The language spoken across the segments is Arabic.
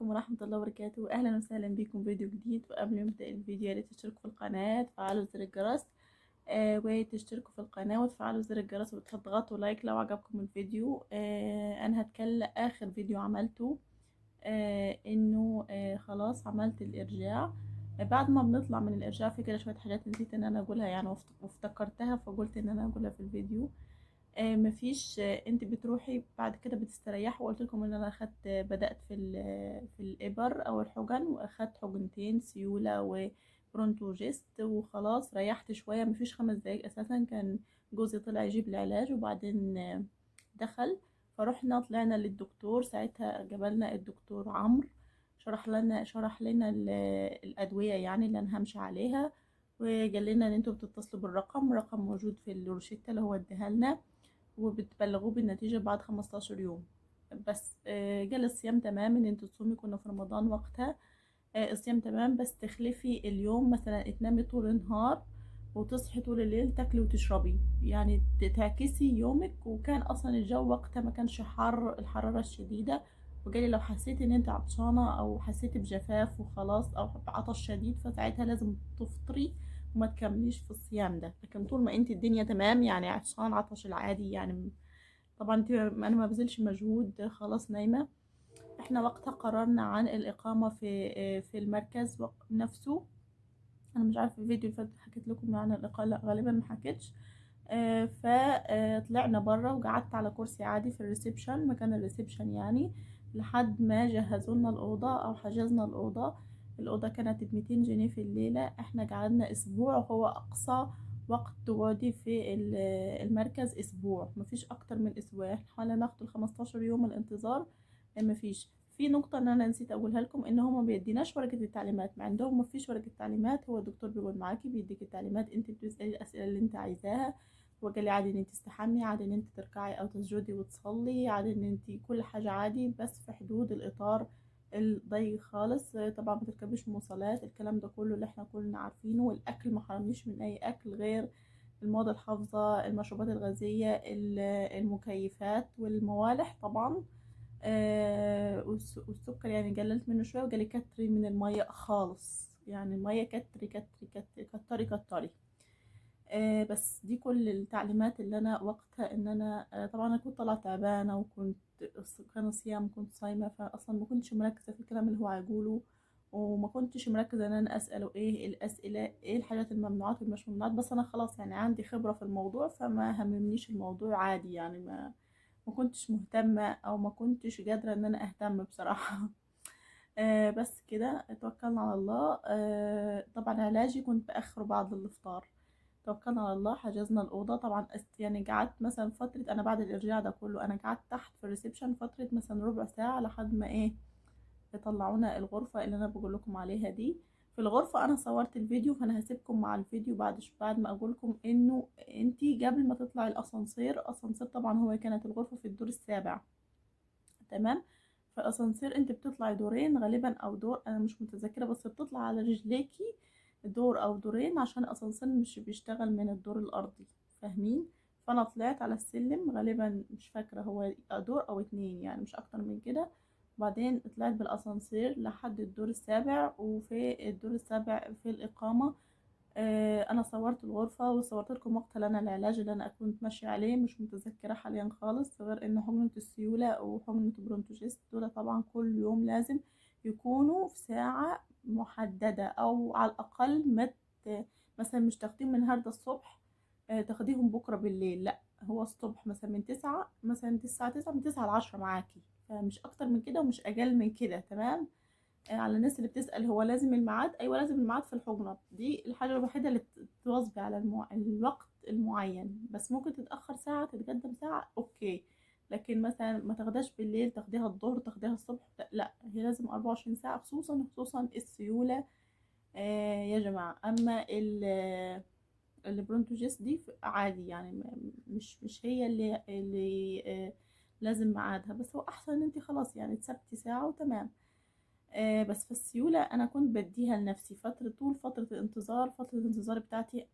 ورحمة الله وبركاته. أهلا وسهلا بكم فيديو جديد. وقبل ما نبدأ الفيديو يا ريت تشتركوا في القناة، تفعلوا زر الجرس وتشتركوا في القناة وتفعلوا زر الجرس وتضغطوا لايك لو عجبكم الفيديو. أنا هتكلم آخر فيديو عملته، إنه خلاص عملت الإرجاع. بعد ما بنطلع من الإرجاع في كده شوية حاجات نسيت إن أنا أقولها يعني، وافتكرتها فقلت إن أنا أقولها في الفيديو. مفيش. انت بتروحي بعد كده بتستريحي، وقلت لكم ان انا اخدت بدأت في الابر او الحقن، واخدت حقنتين سيوله وبرونتوجيست وخلاص ريحت شويه. مفيش 5 دقايق اساسا كان جوزي طلع يجيب العلاج، وبعدين دخل. فروحنا طلعنا للدكتور، ساعتها جابلنا الدكتور عمرو، شرح لنا الادويه يعني اللي انا همشي عليها، وقال لنا ان انتوا بتتصلوا رقم موجود في الروشته اللي هو اداها لنا، وبتبلغوه بالنتيجة بعد 15 يوم. بس جال الصيام تمام ان انتوا تصومي، كنا في رمضان وقتها. الصيام تمام، بس تخلفي اليوم مثلا تنامي طول النهار وتصحي طول الليل تاكلي وتشربي، يعني تعكسي يومك. وكان اصلا الجو وقتها ما كانش حر الحرارة الشديدة. وجالي لو حسيتي ان انت عطشانة او حسيتي بجفاف وخلاص او بعطش شديد، فساعتها لازم تفطري وما تكمليش في الصيام ده. لكن طول ما انت الدنيا تمام يعني عطشان عطش العادي يعني، طبعا انت انا ما بذلش مجهود خلاص نايمة. احنا وقتها قررنا عن الإقامة في المركز نفسه. انا مش عارفة الفيديو اللي فات حكيت لكم عن الإقامة، لا غالبا ما حكيتش. فطلعنا بره وقعدت على كرسي عادي في الريسبشن، مكان الريسبشن يعني، لحد ما جهزوا لنا الأوضة أو حجزنا الأوضة. الأوضة كانت ب200 جنيه في الليلة. احنا قعدنا أسبوع، وهو أقصى وقت تقعدي في المركز أسبوع، مفيش أكتر من أسبوع. احنا ناخد ال15 يوم الانتظار. مفيش. في نقطة ان انا نسيت اقولها لكم، ان هما ما بيديناش ورقة التعليمات، ما عندهم مفيش ورقة تعليمات. هو الدكتور بيقعد معاكي بيديك التعليمات، انت بتسألي الاسئلة اللي انت عايزاها. وقالي عادي ان انت تستحمي، عادي ان انت تركعي او تسجدي وتصلي، عادي ان انت كل حاجة عادي، بس في حدود الاطار الضيق خالص. طبعا ما تركبيش مواصلات، الكلام ده كله اللي احنا كلنا عارفينه. والاكل ما حرمنيش من اي اكل غير المواد الحافظة، المشروبات الغازية، المكيفات والموالح طبعا. والسكر يعني قللت منه شوية. وقالي كتري من المية خالص، يعني المية كتري كتري كتري كتري كتري. بس دي كل التعليمات اللي انا وقتها ان انا طبعا انا كنت طالعه تعبانه، وكنت كان صيام، كنت صايمه، فاصلا ما كنتش مركزه في الكلام اللي هو هيقوله. وما كنتش مركزه ان انا اساله ايه الاسئله، ايه الحاجات الممنوعات والمش ممنوعات. بس انا خلاص يعني عندي خبره في الموضوع، فما هممنيش الموضوع عادي يعني. ما كنتش مهتمه او ما كنتش قادره ان انا اهتم بصراحه. بس كده توكلنا على الله. طبعا علاجي كنت باخره بعد الافطار. توكلنا على الله، حجزنا الأوضة. طبعا يعني قعدت مثلا فترة، أنا بعد الإرجاع ده كله أنا قعدت تحت في الريسبشن فترة مثلا ربع ساعة لحد ما إيه يطلعونا الغرفة اللي أنا بقول لكم عليها دي. في الغرفة أنا صورت الفيديو، فأنا هسيبكم مع الفيديو بعد ما أقول لكم إنه أنتي قبل ما تطلعي الأسانسير طبعا هو كانت الغرفة في الدور السابع. تمام. فالأسانسير أنت بطلعي دورين غالبا أو دور، أنا مش متذكرة، بس بتطلع على رجليكي دور أو دورين عشان الأسانسير مش بيشتغل من الدور الأرضي، فاهمين؟ فأنا طلعت على السلم غالبا، مش فاكرة هو دور أو 2 يعني، مش أكتر من كده. وبعدين طلعت بالأسانسير لحد الدور السابع. وفي الدور السابع في الإقامة انا صورت الغرفة وصورت لكم مقتل انا العلاج اللي انا كنت ماشية عليه، مش متذكرة حاليا خالص، غير ان حقنة السيولة وحقنة برونتوجيست دول طبعا كل يوم لازم يكونوا في ساعة محددة، او على الاقل مثلا مش تاخدين من النهاردة الصبح تاخديهم بكرة بالليل، لا، هو الصبح مثلا من 9، مثلا 9 من 9 ل10 معاكي، فمش اكتر من كده ومش اقل من كده. تمام. على الناس اللي بتسأل هو لازم الميعاد، أيوة لازم الميعاد في الحجرة دي، الحاجة الوحيدة اللي تواظبي على الوقت المعين. بس ممكن تتأخر ساعة تتقدم ساعة أوكي، لكن مثلا ما تاخدهاش بالليل، تاخديها الظهر، تاخديها الصبح، لا، هي لازم 24 ساعة، خصوصا السيولة. يا جماعة. أما البرونتوجيست دي عادي يعني، مش هي اللي لازم ميعادها، بس هو أحسن إن انت خلاص يعني تثبتي ساعة وتمام. بس في السيولة أنا كنت بديها لنفسي طول فترة الانتظار. فترة الانتظار بتاعتي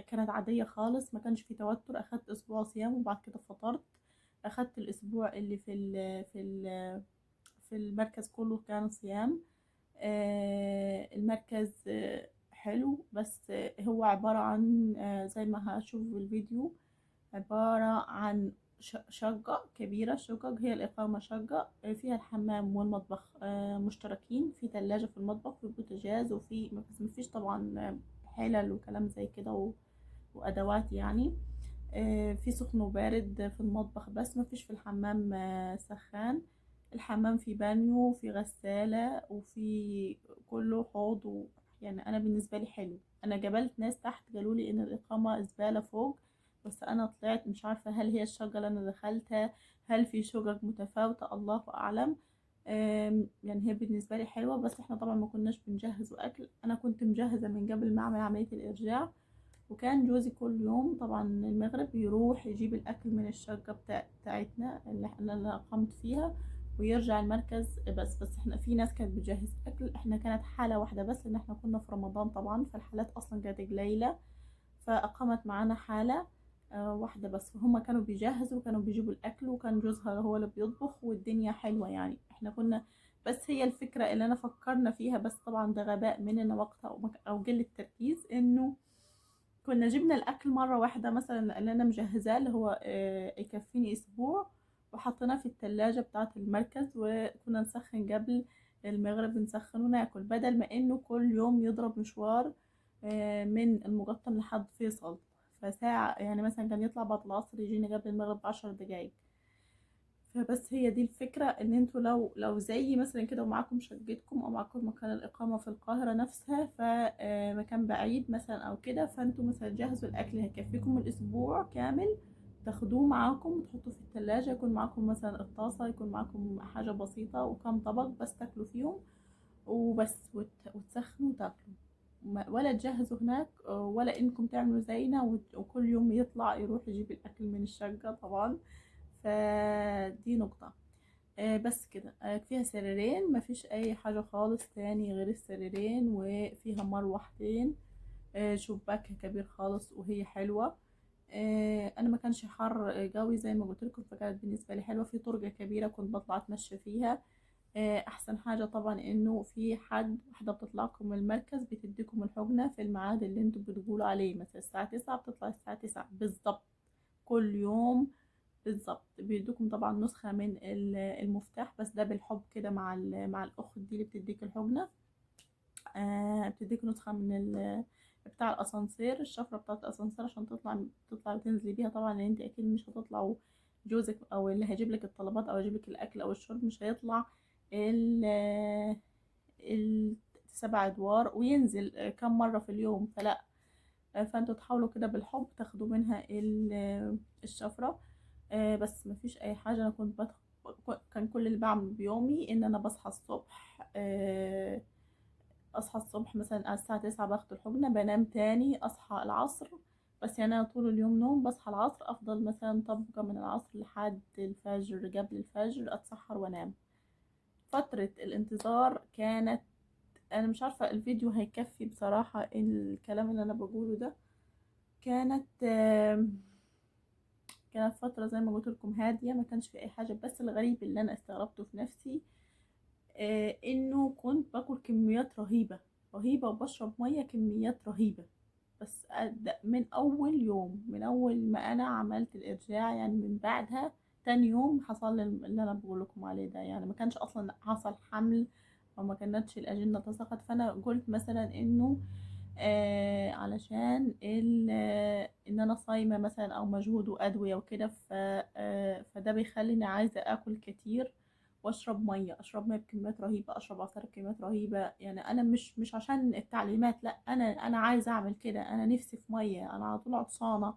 كانت عادية خالص، ما كانش في توتر. أخدت أسبوع صيام وبعد كده فطرت. أخدت الأسبوع اللي في المركز كله كان صيام. المركز حلو، بس هو عبارة عن زي ما هشوف في الفيديو، عبارة عن شقة كبيرة. شقق هي الإقامة شقة فيها الحمام والمطبخ مشتركين، في ثلاجة في المطبخ، في بوتاجاز، وفي بس مفيش طبعا حلل وكلام زي كده وأدوات يعني. في سخن وبارد في المطبخ، بس مفيش في الحمام سخان. الحمام في بانيو، في غسالة، وفي كله حوض يعني أنا بالنسبة لي حلو. أنا جبلت ناس تحت قالوا لي إن الإقامة زبالة فوق، بس أنا طلعت مش عارفة هل هي الشقة اللي أنا دخلتها، هل في شقق متفاوتة، الله أعلم. يعني هي بالنسبة لي حلوة، بس احنا طبعا ما كناش بنجهز أكل. أنا كنت مجهزة من قبل ما أعمل عملية الإرجاع، وكان جوزي كل يوم طبعا المغرب يروح يجيب الأكل من الشقة بتاعتنا اللي أنا أقمت فيها، ويرجع المركز. بس احنا في ناس كانت بتجهز أكل، احنا كانت حالة واحدة بس، إن احنا كنا في رمضان طبعا، فالحالات أصلا كانت قليلة، فأقامت معانا حالة واحدة بس. فهم كانوا بيجهزوا وكانوا بيجيبوا الأكل، وكان جوزها هو اللي بيطبخ، والدنيا حلوة يعني. احنا كنا، بس هي الفكرة اللي أنا فكرنا فيها، بس طبعا ده غباء مننا وقتها أو قلة تركيز، إنه كنا جبنا الأكل مرة واحدة مثلا اللي أنا مجهزاه، اللي هو يكفيني أسبوع، وحطيناه في التلاجة بتاعة المركز، وكنا نسخن قبل المغرب، نسخن وناكل، بدل ما إنه كل يوم يضرب مشوار من المقطم لحد فيصل. فساعة يعني مثلا كان يطلع بعد العصر يجينا قبل المغرب ب10 دقايق. فبس هي دي الفكرة، ان انتوا لو زي مثلا كده ومعاكم شقتكم او معاكم مكان الإقامة في القاهرة نفسها، فمكان بعيد مثلا او كده، فانتوا مثلا جهزوا الأكل هيكفيكم الأسبوع كامل، تاخدوه معاكم وتحطوه في التلاجة، يكون معاكم مثلا الطاسة، يكون معاكم حاجة بسيطة وكم طبق بس تاكلوا فيهم وبس، وتسخنوا وتاكلوا. ولا تجهزوا هناك، ولا انكم تعملوا زينا وكل يوم يطلع يروح يجيب الأكل من الشقة طبعا. فدي نقطة. بس كده. فيها سريرين، مفيش اي حاجة خالص تاني غير السريرين، وفيها مروحتين، شباكها كبير خالص وهي حلوة. انا ما كانش حر قوي زي ما قلت لكم، فكانت بالنسبة لي حلوة. في طرقة كبيرة كنت بطلع اتمشى فيها. احسن حاجة طبعا انه في واحدة بتطلعكم من المركز بتديكم الحجنة في الميعاد اللي انتوا بتقولوا عليه، مثلا الساعة 9 بتطلع الساعة 9 بالظبط كل يوم. بالظبط بيدوكم طبعا نسخة من المفتاح، بس ده بالحب كده مع مع الأخت دي اللي بتديك الحجنة. بتديك نسخة من بتاع الأسانسير، الشفرة بتاعة الأسانسير، عشان تطلع وتنزلي بيها طبعا، لأن انت أكيد مش هتطلعوا، جوزك أو اللي هيجيب لك الطلبات أو يجيب لك الأكل أو الشرب مش هيطلع ال ال7 أدوار وينزل كم مرة في اليوم، فلا. فانتوا تحاولوا كده بالحب تاخدوا منها الشفرة. بس مفيش اي حاجة. انا كان كل اللي بعمل بيومي ان انا بصحى الصبح، اصحى الصبح مثلا على الساعة 9 باخد الحقنة، بنام تاني اصحى العصر. بس يعني انا طول اليوم نوم، بصحى العصر افضل مثلا طبقة من العصر لحد الفجر، قبل الفجر اتسحر وانام. فترة الانتظار كانت، انا مش عارفة الفيديو هيكفي بصراحة الكلام اللي انا بقوله ده. كانت كانت فترة زي ما قلت لكم هادية، ما كانش في أي حاجة. بس الغريب اللي أنا استغربته في نفسي إنه كنت باكل كميات رهيبة رهيبة، وبشرب مية كميات رهيبة. بس من أول يوم، من أول ما أنا عملت الإرجاع، يعني من بعدها تاني يوم حصل لي اللي أنا بقول لكم عليه ده. يعني ما كانش أصلا حصل حمل، أو ما كانتش الأجنة تساقط. فأنا قلت مثلا إنه علشان ان انا صايمه مثلا او مجهود وادويه وكده، فده بيخليني عايزه اكل كتير واشرب ميه، بكميات رهيبه، اشرب عصير بكميات رهيبه. يعني انا مش عشان التعليمات، لا، انا عايزه اعمل كده، انا نفسي في ميه، انا على طول عطشانه.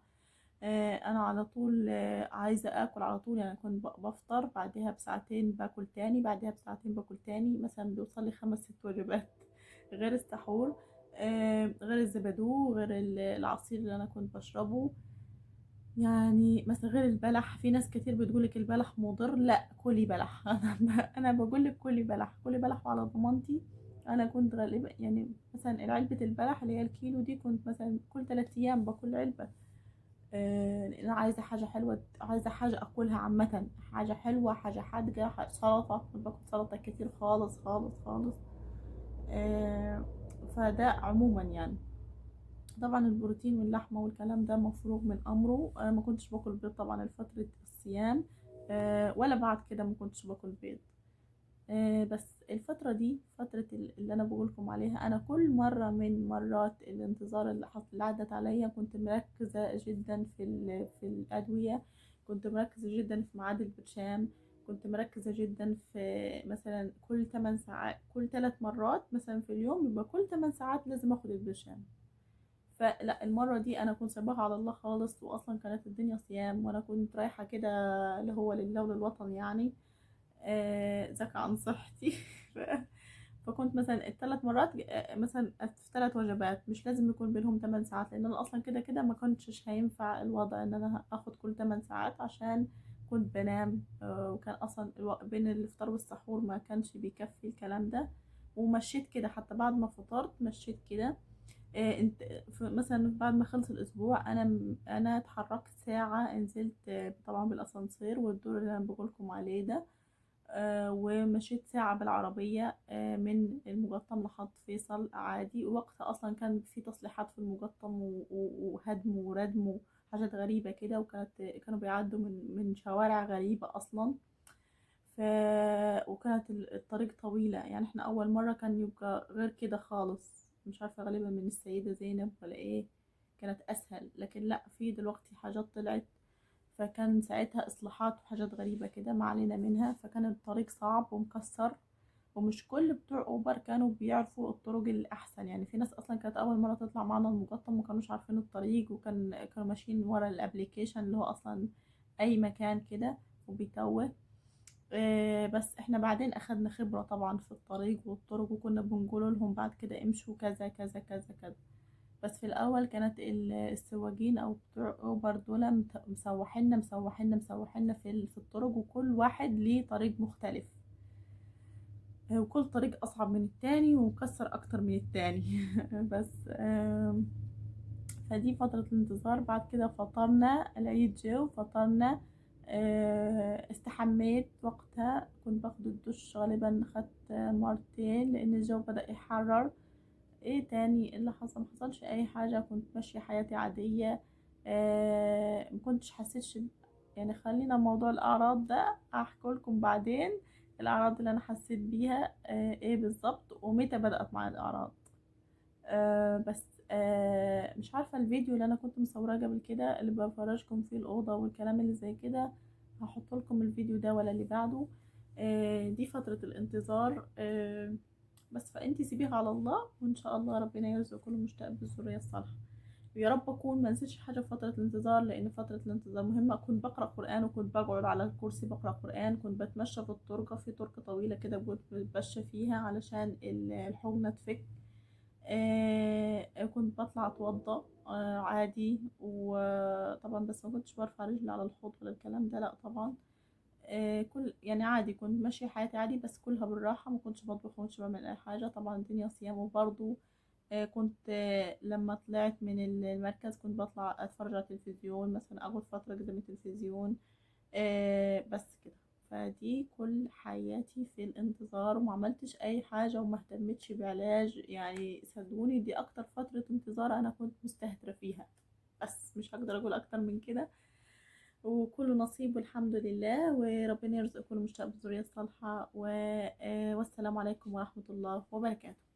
انا على طول عايزه اكل على طول. يعني كنت بفطر، بعدها بساعتين باكل تاني، بعدها بساعتين باكل تاني، مثلا بيوصل لي 5 6 وجبات غير السحور، غير الزبادو، غير العصير اللي انا كنت بشربه. يعني مثلا غير البلح، في ناس كتير بتقولك البلح مضر، لا كلي بلح. انا بقولك كلي بلح، كلي بلح وعلى ضمانتي. انا كنت غالبا يعني مثلا علبة البلح اللي هي الكيلو دي، كنت مثلا كل 3 ايام باكل علبة. لان انا عايزه حاجه حلوه، عايزه حاجه اكلها عامه، حاجه حلوه، حاجه حادقه، سلطه، كنت باكل سلطه كتير خالص خالص خالص. آه، فده عموما يعني. طبعا البروتين واللحمه والكلام ده مفروغ من امره. ما كنتش باكل بيض طبعا لفتره الصيام، ولا بعد كده ما كنتش باكل بيض. بس الفترة دي فترة اللي أنا بقولكم عليها، أنا كل مرة من مرات الانتظار اللي عدت عليا كنت مركزة جدا في الأدوية، كنت مركزة جدا في ميعاد البرشام، كنت مركزة جدا في مثلا كل 8 ساعات، كل 3 مرات مثلا في اليوم يبقى كل 8 ساعات لازم أخد البرشام. فلا المرة دي أنا كنت سابها على الله خالص، وأصلا كانت الدنيا صيام وأنا كنت رايحة كده اللي هو لله وللوطن يعني، ذاك عن صحتي. ف- فكنت مثلا الثلاث مرات مثلا في 3 وجبات، مش لازم يكون بينهم 8 ساعات، لان انا اصلا كده كده ما كنتش هينفع الوضع ان انا اخد كل 8 ساعات عشان كنت بنام. وكان اصلا بين الافطار والسحور ما كانش بيكفي الكلام ده. ومشيت كده حتى بعد ما فطرت مشيت كده. انت مثلا بعد ما خلص الاسبوع انا اتحركت ساعة، نزلت طبعا بالاسانسير والدور اللي انا بقولكم عليه ده. ومشيت ساعة بالعربية من المقطم لحد فيصل عادي. وقتها أصلا كان في تصليحات في المقطم وهدم وردم وحاجات غريبة كده، كانوا بيعدوا من شوارع غريبة أصلا. ف... وكانت الطريق طويلة، يعني احنا أول مرة كان يبقى غير كده خالص، مش عارفة غالبا من السيدة زينب ولا ايه، كانت أسهل. لكن لأ، في دلوقتي حاجات طلعت، فكان ساعتها إصلاحات وحاجات غريبة كده ما علينا منها، فكان الطريق صعب ومكسر. ومش كل بتوع أوبر كانوا بيعرفوا الطرق الأحسن، يعني في ناس أصلا كانت أول مرة تطلع معنا المقطم وما كانوش عارفين الطريق، كانوا ماشيين ورا الابليكيشن اللي هو أصلا أي مكان كده وبيتوه. بس احنا بعدين أخدنا خبرة طبعا في الطريق والطرق، وكنا بنقول لهم بعد كده امشوا كذا كذا كذا كذا. بس في الأول كانت السواقين أو بتوع أوبر دول مسوحيننا في الطرق، وكل واحد ليه طريق مختلف. وكل طريق أصعب من التاني ومكسر أكتر من التاني. بس فدي فترة الانتظار. بعد كده فطرنا، العيد جه وفطرنا. استحميت وقتها، كنت باخد الدش غالبا خدت مرتين لأن الجو بدأ يحرر. ايه تاني اللي حصل؟ محصلش اي حاجة، كنت ماشية حياتي عادية. مكنتش حسيتش يعني خلينا موضوع الاعراض ده احكي لكم بعدين، الاعراض اللي انا حسيت بيها ايه بالظبط ومتى بدأت معايا الاعراض. بس مش عارفة الفيديو اللي انا كنت مصوراه قبل كده اللي بفرجكم فيه الأوضة والكلام اللي زي كده، هحط لكم الفيديو ده ولا اللي بعده. دي فترة الانتظار. بس فانتي سيبيها على الله، وان شاء الله ربنا يرزق كل مشتاق بالذرية الصالحة. ويا رب اكون ما نسيتش حاجة في فترة الانتظار، لان فترة الانتظار مهمة. كنت بقرأ قرآن، وكنت بقعد على الكرسي بقرأ قرآن، كنت بتمشى في الطرقة، في طرقة طويلة كده كنت بتمشى فيها علشان الحجنة تفك. كنت بطلع اتوضى عادي، وطبعا بس ما كنتش برفع رجلي على الحوض ولا الكلام ده، لا طبعا. كل يعني عادي كنت ماشية حياتي عادي، بس كلها بالراحة، ما كنتش بطبخ وما كنتش بعمل اي حاجة. طبعا الدنيا صيام. وبرضه كنت لما طلعت من المركز كنت بطلع اتفرج على التلفزيون، مثلا اقعد فترة قدام التلفزيون. بس كده. فدي كل حياتي في الانتظار، وما عملتش اي حاجة وما اهتمتش بعلاج، يعني صدقوني دي اكتر فترة انتظار انا كنت مستهترة فيها. بس مش هقدر اقول اكتر من كده. وكله نصيب والحمد لله، وربنا يرزق كل مشتاق بالذرية الصالحة. والسلام عليكم ورحمة الله وبركاته.